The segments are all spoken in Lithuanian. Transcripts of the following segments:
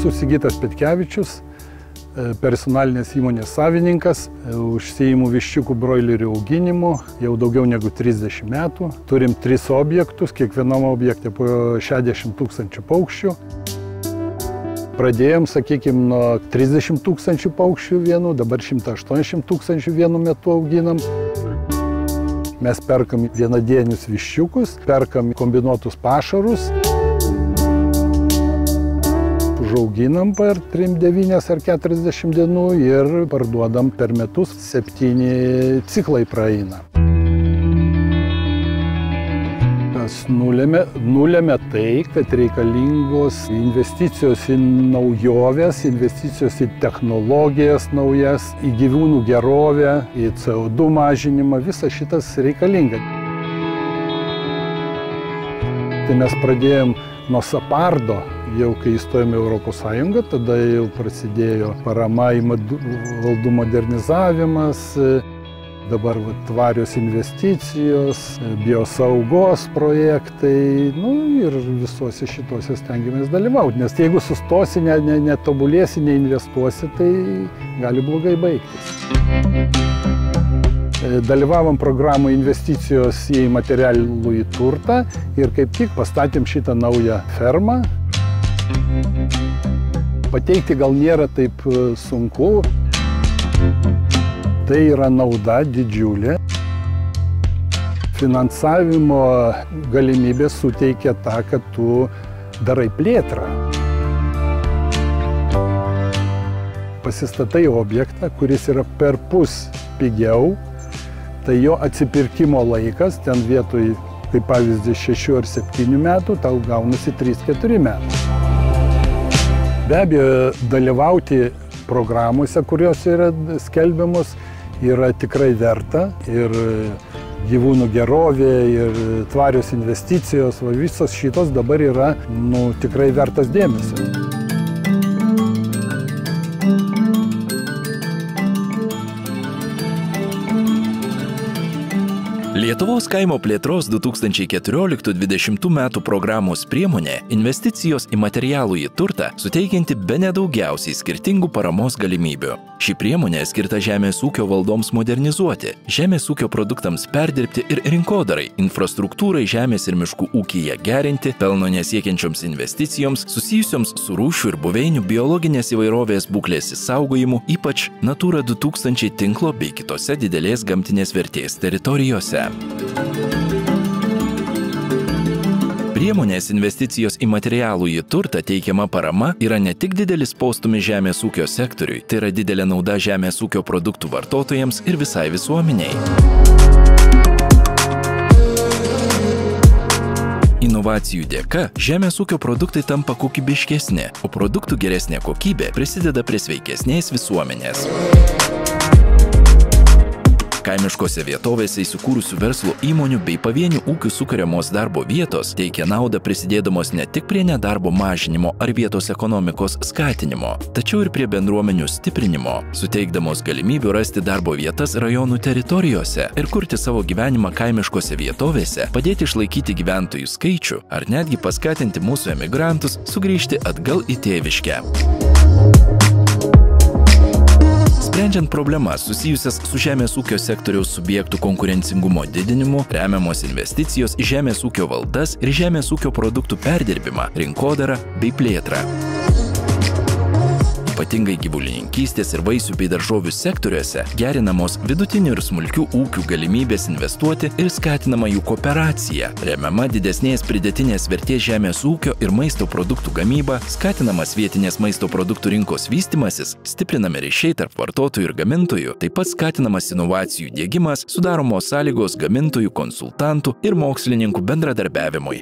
Esu Sigitas Petkevičius, personalinės įmonės savininkas, užsiimu viščiukų broilerių auginimu jau daugiau negu 30 metų. Turim 3 objektus, kiekvienam objekte po 60 000 paukščių. Pradėjom, sakykime, nuo 30 000 paukščių vienų, dabar 180 000 vienu metu auginam. Mes perkam vienadienius viščiukus, perkam kombinuotus pašarus. Užauginam per 39 ar 40 dienų ir parduodam per metus, 7 ciklai praeina. Kas nulėmė tai, kad reikalingos investicijos į naujoves, investicijos į technologijas naujas, į gyvūnų gerovę, į CO2 mažinimą, visas šitas reikalinga. Tai mes pradėjom nuo Sapardo, jau kai įstojome į Europos Sąjungą, tada jau prasidėjo parama į valdų modernizavimas, dabar tvarios investicijos, biosaugos projektai, ir visuose šituose stengiamės dalyvauti. Nes jeigu sustosi, netobulėsi, neinvestuosi, tai gali blogai baigtis. Dalyvavom programų investicijos į materialųjį turtą ir kaip tik pastatėm šitą naują fermą. Pateikti gal nėra taip sunku. Tai yra nauda didžiulė. Finansavimo galimybė suteikia tą, kad tu darai plėtrą. Pasistatai objektą, kuris yra perpus pigiau, tai jo atsipirkimo laikas, ten vietoj, kaip pavyzdį, 6 ar 7 metų, tau gaunasi 3-4 metų. Be abejo, dalyvauti programuose, kurios yra skelbiamos, yra tikrai verta ir gyvūnų gerovė, ir tvarios investicijos, visos šitos dabar yra tikrai vertas dėmesio. Lietuvos kaimo plėtros 2014-2020 metų programos priemonė investicijos į materialųjį turtą suteikianti bene daugiausiai skirtingų paramos galimybių. Ši priemonė skirta žemės ūkio valdoms modernizuoti, žemės ūkio produktams perdirbti ir rinkodarai, infrastruktūrai žemės ir miškų ūkyje gerinti, pelno nesiekiančioms investicijoms susijusioms su rūšių ir buveinių biologinės įvairovės būklės išsaugojimu, ypač Natura 2000 tinklo bei kitose didelės gamtinės vertės teritorijose. Priemonės investicijos į materialųjį turtą teikiama parama yra ne tik didelis postūmis žemės ūkio sektoriui, tai yra didelė nauda žemės ūkio produktų vartotojams ir visai visuomeniai. Inovacijų dėka žemės ūkio produktai tampa kokybiškesni, o produktų geresnė kokybė prisideda prie sveikesnės visuomenės. Kaimiškose vietovėse įsikūrusių verslo įmonių bei pavienių ūkių sukuriamos darbo vietos teikia naudą prisidėdamos ne tik prie nedarbo mažinimo ar vietos ekonomikos skatinimo, tačiau ir prie bendruomenių stiprinimo, suteikdamos galimybių rasti darbo vietas rajonų teritorijose ir kurti savo gyvenimą kaimiškose vietovėse, padėti išlaikyti gyventojų skaičių ar netgi paskatinti mūsų emigrantus sugrįžti atgal į tėviškę. Sprendžiant problemas susijusias su žemės ūkio sektoriaus subjektų konkurencingumo didinimu, remiamos investicijos į žemės ūkio valdas ir žemės ūkio produktų perdirbimą, rinkodarą bei plėtrą. Ypatingai gyvulininkystės ir vaisių bei daržovių sektoriuose gerinamos vidutinių ir smulkių ūkių galimybės investuoti ir skatinama jų kooperacija, remiama didesnės pridėtinės vertės žemės ūkio ir maisto produktų gamyba, skatinamas vietinės maisto produktų rinkos vystimasis, stiprinami ryšiai tarp vartotojų ir gamintojų, taip pat skatinamas inovacijų diegimas, sudaromos sąlygos gamintojų, konsultantų ir mokslininkų bendradarbiavimui.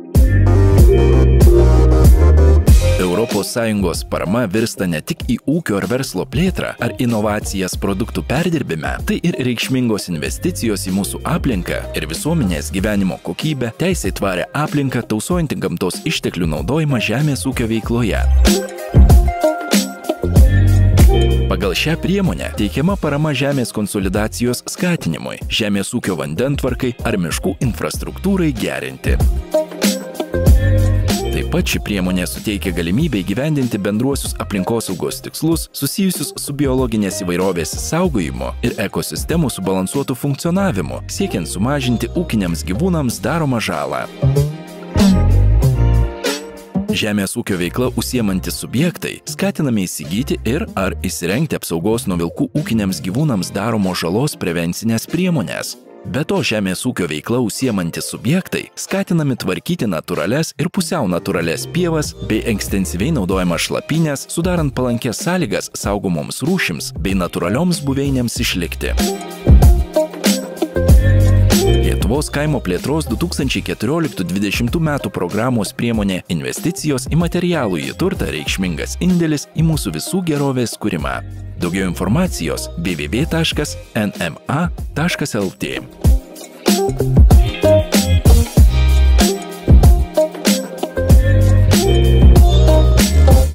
ES parama virsta ne tik į ūkio ar verslo plėtrą ar inovacijas produktų perdirbime, tai ir reikšmingos investicijos į mūsų aplinką ir visuomenės gyvenimo kokybę, teisę į tvarę aplinką, tausojantį gamtos išteklių naudojimą žemės ūkio veikloje. Pagal šią priemonę teikiama parama žemės konsolidacijos skatinimui, žemės ūkio vandentvarkai ar miškų infrastruktūrai gerinti. Taip Taip pat ši priemonė suteikia galimybę įgyvendinti bendruosius aplinkosaugos tikslus susijusius su biologinės įvairovės saugojimu ir ekosistemų subalansuotų funkcionavimu, siekiant sumažinti ūkiniams gyvūnams daromą žalą. Žemės ūkio veikla užsiemantys subjektai skatinami įsigyti ir ar įsirengti apsaugos nuo vilkų ūkiniams gyvūnams daromo žalos prevencinės priemonės. Be to, žemės ūkio veikla užsiemantys subjektai skatinami tvarkyti natūrales ir pusiau natūrales pievas bei ekstensyviai naudojamas šlapynes, sudarant palankės sąlygas saugomoms rūšims bei natūralioms buveinėms išlikti. Lietuvos kaimo plėtros 2014-2020 metų programos priemonė Investicijos į materialųjį turtą reikšmingas indėlis į mūsų visų gerovės kūrimą. Daugiau informacijos www.nma.lt.